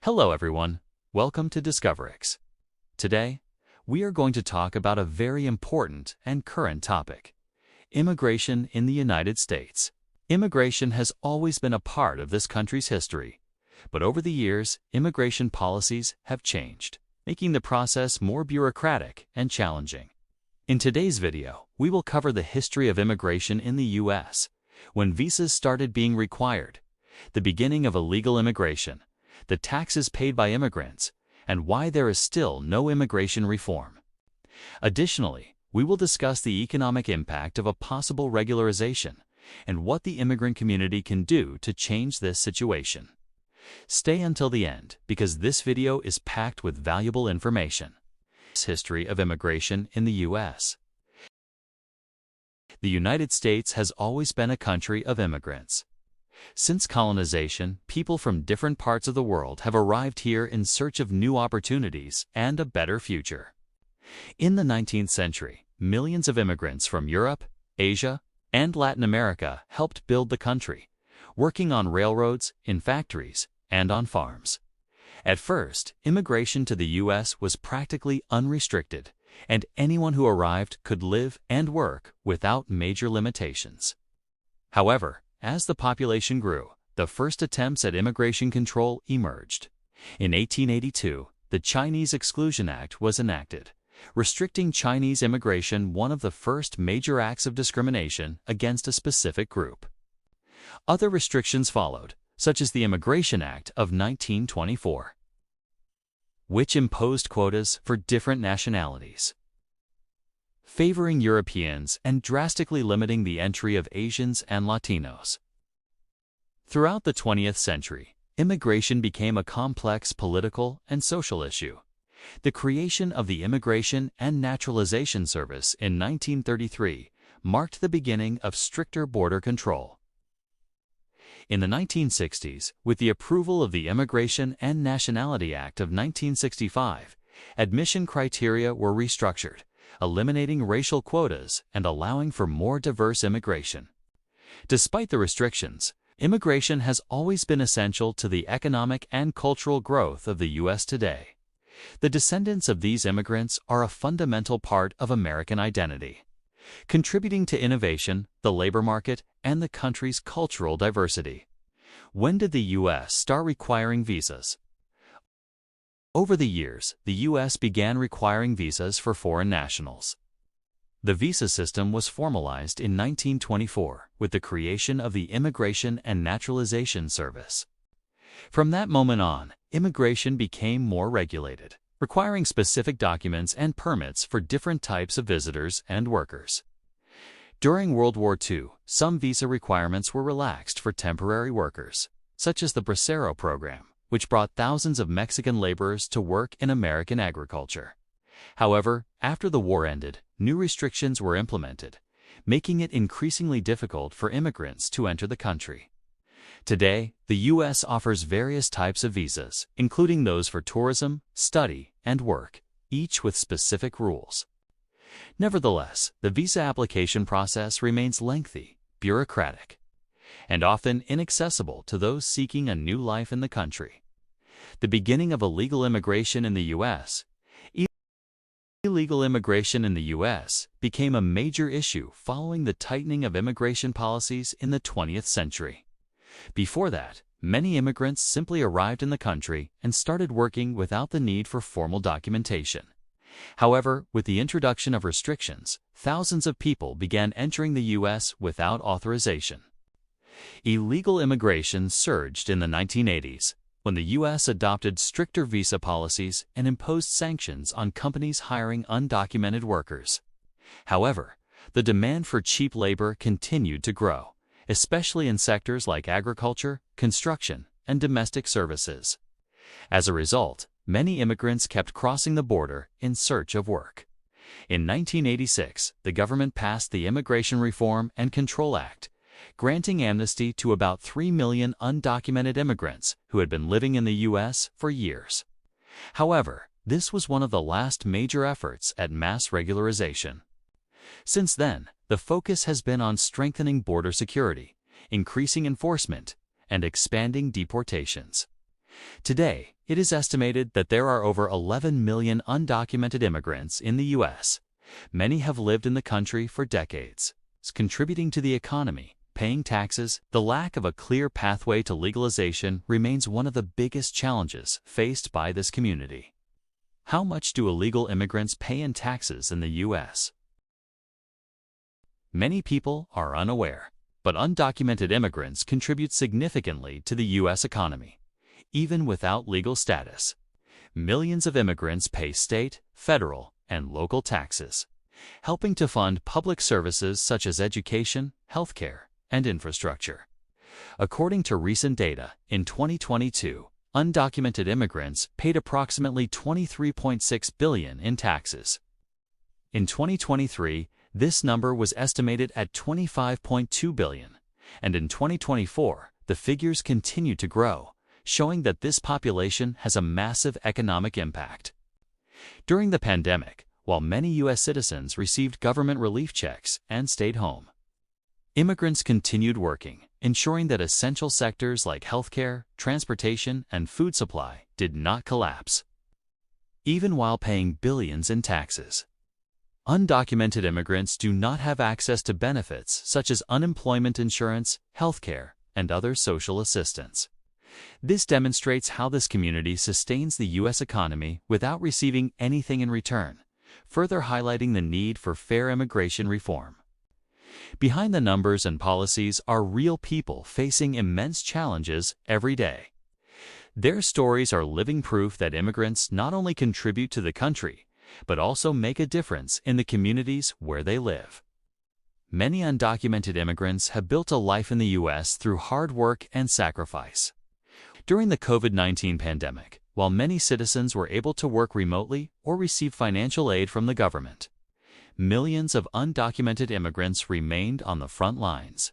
Hello everyone, welcome to DiscoverX. Today, we are going to talk about a very important and current topic: immigration in the United States. Immigration has always been a part of this country's history, but over the years, immigration policies have changed, making the process more bureaucratic and challenging. In today's video, we will cover the history of immigration in the U.S., when visas started being required, the beginning of illegal immigration, the taxes paid by immigrants, and why there is still no immigration reform. Additionally, we will discuss the economic impact of a possible regularization and what the immigrant community can do to change this situation. Stay until the end because this video is packed with valuable information. History of immigration in the U.S. The United States has always been a country of immigrants. Since colonization, people from different parts of the world have arrived here in search of new opportunities and a better future. In the 19th century, millions of immigrants from Europe, Asia, and Latin America helped build the country, working on railroads, in factories, and on farms. At first, immigration to the U.S. was practically unrestricted, and anyone who arrived could live and work without major limitations. However, as the population grew, the first attempts at immigration control emerged. In 1882, the Chinese Exclusion Act was enacted, restricting Chinese immigration, one of the first major acts of discrimination against a specific group. Other restrictions followed, such as the Immigration Act of 1924, which imposed quotas for different nationalities, favoring Europeans and drastically limiting the entry of Asians and Latinos. Throughout the 20th century, immigration became a complex political and social issue. The creation of the Immigration and Naturalization Service in 1933 marked the beginning of stricter border control. In the 1960s, with the approval of the Immigration and Nationality Act of 1965, admission criteria were restructured, eliminating racial quotas and allowing for more diverse immigration. Despite the restrictions, immigration has always been essential to the economic and cultural growth of the U.S. today. The descendants of these immigrants are a fundamental part of American identity, contributing to innovation, the labor market, and the country's cultural diversity. When did the U.S. start requiring visas? Over the years, the U.S. began requiring visas for foreign nationals. The visa system was formalized in 1924 with the creation of the Immigration and Naturalization Service. From that moment on, immigration became more regulated, requiring specific documents and permits for different types of visitors and workers. During World War II, some visa requirements were relaxed for temporary workers, such as the Bracero program, which brought thousands of Mexican laborers to work in American agriculture. However, after the war ended, new restrictions were implemented, making it increasingly difficult for immigrants to enter the country. Today, the U.S. offers various types of visas, including those for tourism, study, and work, each with specific rules. Nevertheless, the visa application process remains lengthy, bureaucratic, and often inaccessible to those seeking a new life in the country. The beginning of illegal immigration in the U.S. Illegal immigration in the U.S. became a major issue following the tightening of immigration policies in the 20th century. Before that, many immigrants simply arrived in the country and started working without the need for formal documentation. However, with the introduction of restrictions, thousands of people began entering the U.S. without authorization. Illegal immigration surged in the 1980s, when the U.S. adopted stricter visa policies and imposed sanctions on companies hiring undocumented workers. However, the demand for cheap labor continued to grow, especially in sectors like agriculture, construction, and domestic services. As a result, many immigrants kept crossing the border in search of work. In 1986, the government passed the Immigration Reform and Control Act, granting amnesty to about 3 million undocumented immigrants who had been living in the U.S. for years. However, this was one of the last major efforts at mass regularization. Since then, the focus has been on strengthening border security, increasing enforcement, and expanding deportations. Today, it is estimated that there are over 11 million undocumented immigrants in the U.S. Many have lived in the country for decades, contributing to the economy, paying taxes. The lack of a clear pathway to legalization remains one of the biggest challenges faced by this community. How much do illegal immigrants pay in taxes in the U.S.? Many people are unaware, but undocumented immigrants contribute significantly to the U.S. economy. Even without legal status, millions of immigrants pay state, federal, and local taxes, helping to fund public services such as education, healthcare, and infrastructure. According to recent data, in 2022, undocumented immigrants paid approximately $23.6 billion in taxes. In 2023, this number was estimated at $25.2 billion, and in 2024, the figures continue to grow, showing that this population has a massive economic impact. During the pandemic, while many U.S. citizens received government relief checks and stayed home, immigrants continued working, ensuring that essential sectors like healthcare, transportation, and food supply did not collapse. Even while paying billions in taxes, undocumented immigrants do not have access to benefits such as unemployment insurance, healthcare, and other social assistance. This demonstrates how this community sustains the U.S. economy without receiving anything in return, further highlighting the need for fair immigration reform. Behind the numbers and policies are real people facing immense challenges every day. Their stories are living proof that immigrants not only contribute to the country, but also make a difference in the communities where they live. Many undocumented immigrants have built a life in the U.S. through hard work and sacrifice. During the COVID-19 pandemic, while many citizens were able to work remotely or receive financial aid from the government, millions of undocumented immigrants remained on the front lines.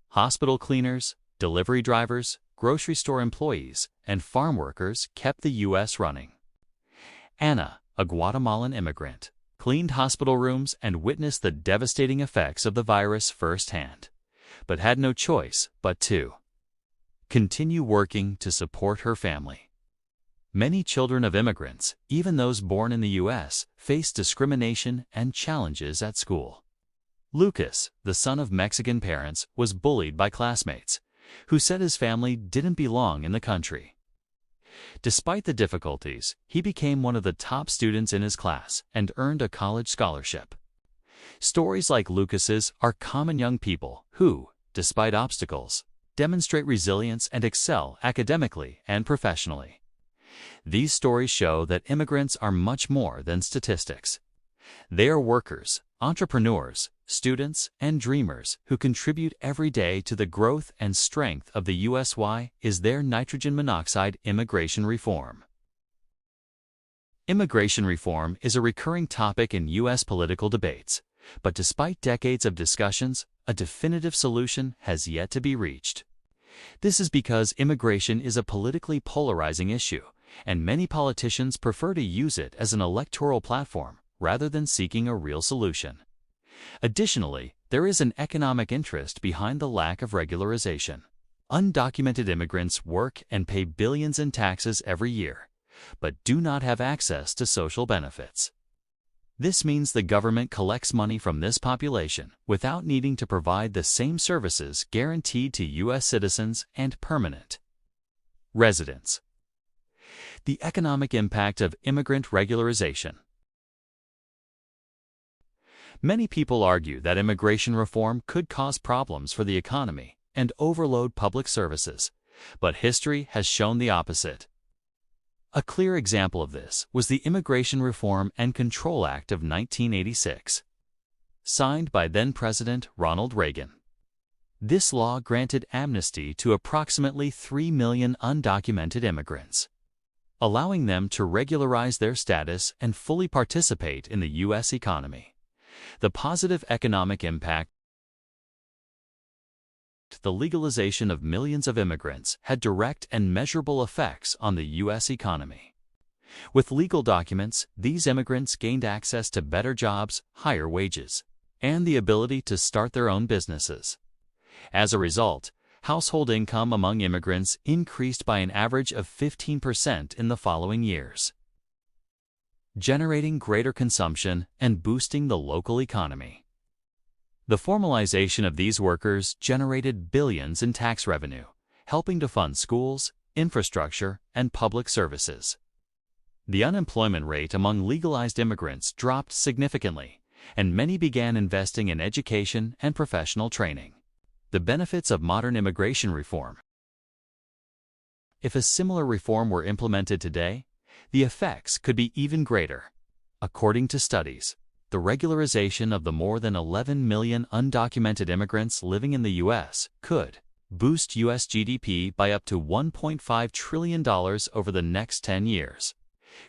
Hospital cleaners, delivery drivers, grocery store employees, and farm workers kept the U.S. running. Anna, a Guatemalan immigrant, cleaned hospital rooms and witnessed the devastating effects of the virus firsthand, but had no choice but to continue working to support her family. Many children of immigrants, even those born in the U.S., face discrimination and challenges at school. Lucas, the son of Mexican parents, was bullied by classmates, who said his family didn't belong in the country. Despite the difficulties, he became one of the top students in his class and earned a college scholarship. Stories like Lucas's are common young people who, despite obstacles, demonstrate resilience and excel academically and professionally. These stories show that immigrants are much more than statistics. They are workers, entrepreneurs, students, and dreamers who contribute every day to the growth and strength of the U.S. Why is there nitrogen monoxide immigration reform? Immigration reform is a recurring topic in U.S. political debates, but despite decades of discussions, a definitive solution has yet to be reached. This is because immigration is a politically polarizing issue, and many politicians prefer to use it as an electoral platform rather than seeking a real solution. Additionally, there is an economic interest behind the lack of regularization. Undocumented immigrants work and pay billions in taxes every year, but do not have access to social benefits. This means the government collects money from this population without needing to provide the same services guaranteed to U.S. citizens and permanent residents. The economic impact of immigrant regularization. Many people argue that immigration reform could cause problems for the economy and overload public services, but history has shown the opposite. A clear example of this was the Immigration Reform and Control Act of 1986, signed by then-President Ronald Reagan. This law granted amnesty to approximately 3 million undocumented immigrants, allowing them to regularize their status and fully participate in the U.S. economy. The positive economic impact the legalization of millions of immigrants had direct and measurable effects on the U.S. economy. With legal documents, these immigrants gained access to better jobs, higher wages, and the ability to start their own businesses. As a result, Household income among immigrants increased by an average of 15% in the following years, generating greater consumption and boosting the local economy. The formalization of these workers generated billions in tax revenue, helping to fund schools, infrastructure, and public services. The unemployment rate among legalized immigrants dropped significantly, and many began investing in education and professional training. The benefits of modern immigration reform. If a similar reform were implemented today, the effects could be even greater. According to studies, the regularization of the more than 11 million undocumented immigrants living in the U.S. could boost U.S. GDP by up to $1.5 trillion over the next 10 years,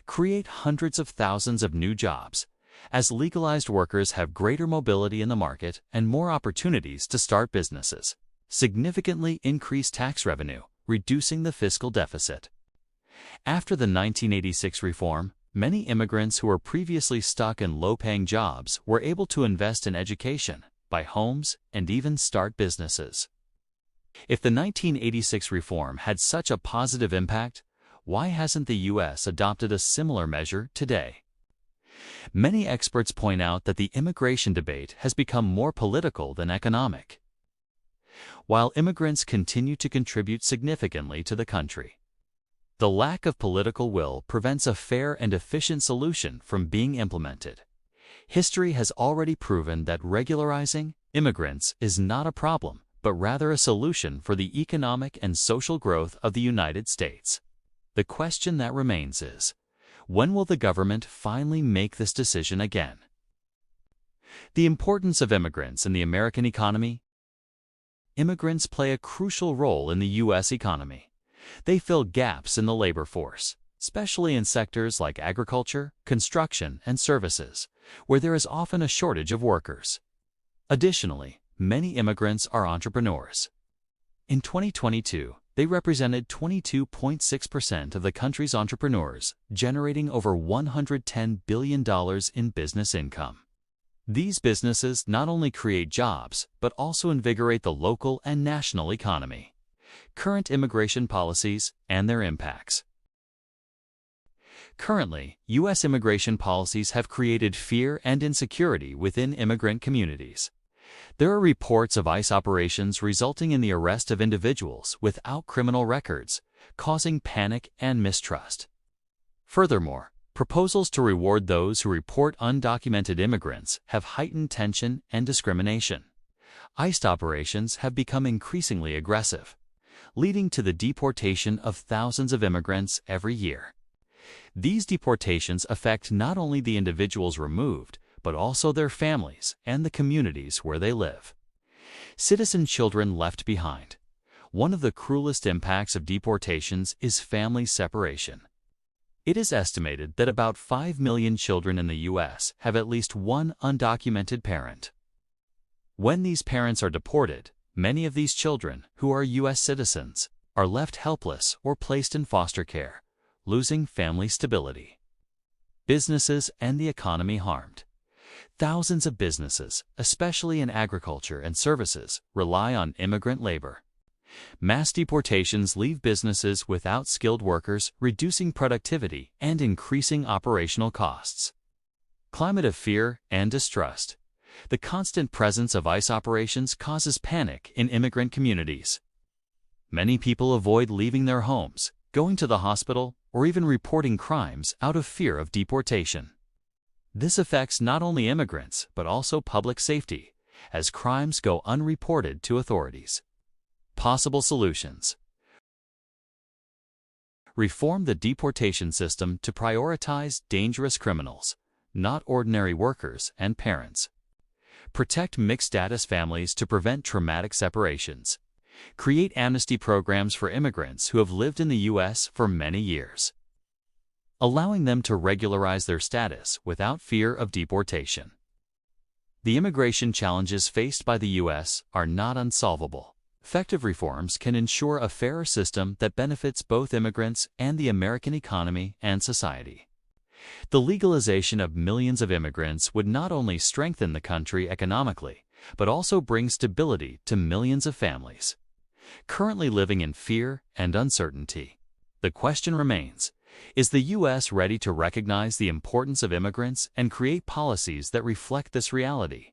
create hundreds of thousands of new jobs, as legalized workers have greater mobility in the market and more opportunities to start businesses, significantly increase tax revenue, reducing the fiscal deficit. After the 1986 reform, many immigrants who were previously stuck in low-paying jobs were able to invest in education, buy homes, and even start businesses. If the 1986 reform had such a positive impact, why hasn't the U.S. adopted a similar measure today? Many experts point out that the immigration debate has become more political than economic. While immigrants continue to contribute significantly to the country, the lack of political will prevents a fair and efficient solution from being implemented. History has already proven that regularizing immigrants is not a problem, but rather a solution for the economic and social growth of the United States. The question that remains is, when will the government finally make this decision again? The importance of immigrants in the American economy. Immigrants play a crucial role in the U.S. economy. They fill gaps in the labor force, especially in sectors like agriculture, construction, and services, where there is often a shortage of workers. Additionally, many immigrants are entrepreneurs. In 2022, they represented 22.6% of the country's entrepreneurs, generating over $110 billion in business income. These businesses not only create jobs, but also invigorate the local and national economy. Current immigration policies and their impacts. Currently, U.S. immigration policies have created fear and insecurity within immigrant communities. There are reports of ICE operations resulting in the arrest of individuals without criminal records, causing panic and mistrust. Furthermore, proposals to reward those who report undocumented immigrants have heightened tension and discrimination. ICE operations have become increasingly aggressive, leading to the deportation of thousands of immigrants every year. These deportations affect not only the individuals removed, but also their families and the communities where they live. Citizen children left behind. One of the cruelest impacts of deportations is family separation. It is estimated that about 5 million children in the U.S. have at least one undocumented parent. When these parents are deported, many of these children, who are U.S. citizens, are left helpless or placed in foster care, losing family stability. Businesses and the economy harmed. Thousands of businesses, especially in agriculture and services, rely on immigrant labor. Mass deportations leave businesses without skilled workers, reducing productivity and increasing operational costs. Climate of fear and distrust. The constant presence of ICE operations causes panic in immigrant communities. Many people avoid leaving their homes, going to the hospital, or even reporting crimes out of fear of deportation. This affects not only immigrants, but also public safety, as crimes go unreported to authorities. Possible solutions. Reform the deportation system to prioritize dangerous criminals, not ordinary workers and parents. Protect mixed-status families to prevent traumatic separations. Create amnesty programs for immigrants who have lived in the U.S. for many years, allowing them to regularize their status without fear of deportation. The immigration challenges faced by the U.S. are not unsolvable. Effective reforms can ensure a fairer system that benefits both immigrants and the American economy and society. The legalization of millions of immigrants would not only strengthen the country economically, but also bring stability to millions of families. currently living in fear and uncertainty. The question remains, is the U.S. ready to recognize the importance of immigrants and create policies that reflect this reality?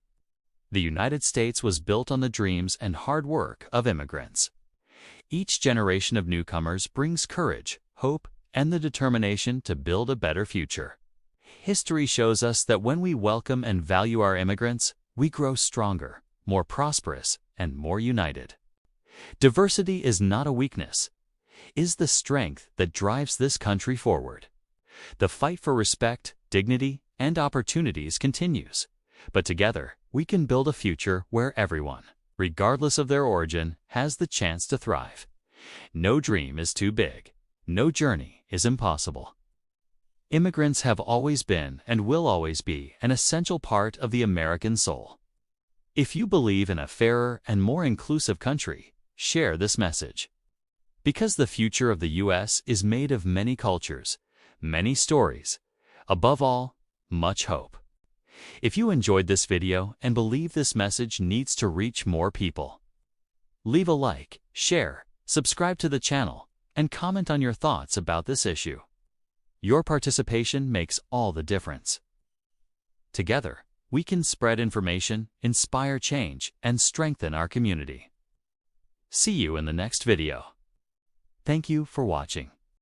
The United States was built on the dreams and hard work of immigrants. Each generation of newcomers brings courage, hope, and the determination to build a better future. History shows us that when we welcome and value our immigrants, we grow stronger, more prosperous, and more united. Diversity is not a weakness. It is the strength that drives this country forward. The fight for respect, dignity, and opportunities continues, but together we can build a future where everyone, regardless of their origin, has the chance to thrive. No dream is too big. No journey is impossible. Immigrants have always been and will always be an essential part of the American soul. If you believe in a fairer and more inclusive country, share this message. Because the future of the U.S. is made of many cultures, many stories, above all, much hope. If you enjoyed this video and believe this message needs to reach more people, leave a like, share, subscribe to the channel, and comment on your thoughts about this issue. Your participation makes all the difference. Together, we can spread information, inspire change, and strengthen our community. See you in the next video. Thank you for watching.